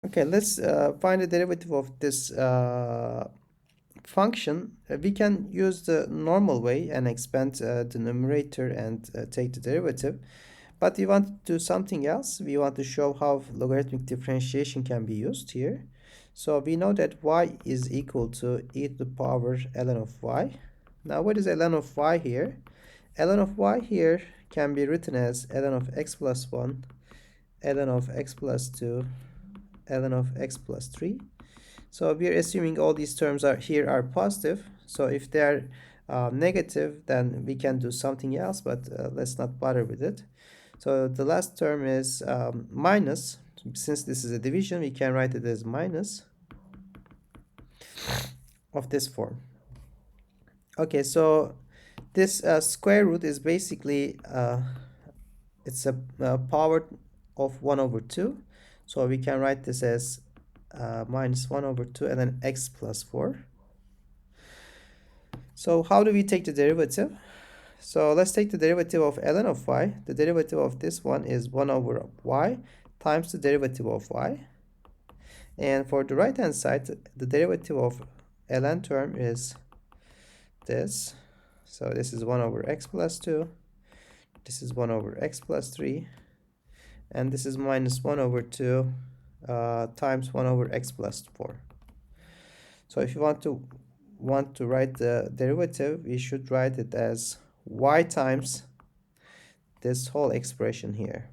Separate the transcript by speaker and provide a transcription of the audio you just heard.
Speaker 1: Okay, let's find the derivative of this function. We can use the normal way and expand the numerator and take the derivative. But we want to do something else. We want to show how logarithmic differentiation can be used here. So we know that y is equal to e to the power ln of y. Now what is ln of y here? Ln of y here can be written as ln of x plus 1, ln of x plus 2, ln of x plus 3. So we are assuming all these terms are here are positive. So if they are negative, then we can do something else, but let's not bother with it. So the last term is minus. Since this is a division, we can write it as minus of this form. Okay, so this square root is basically it's a power of 1 over 2. So we can write this as minus 1 over 2 and then x plus 4. So how do we take the derivative? So let's take the derivative of ln of y. The derivative of this one is 1 over y times the derivative of y. And for the right hand side, the derivative of ln term is this. So this is 1 over x plus 2. This is 1 over x plus 3. And this is minus 1 over 2 times 1 over x plus 4. So if you want to write the derivative, we should write it as y times this whole expression here.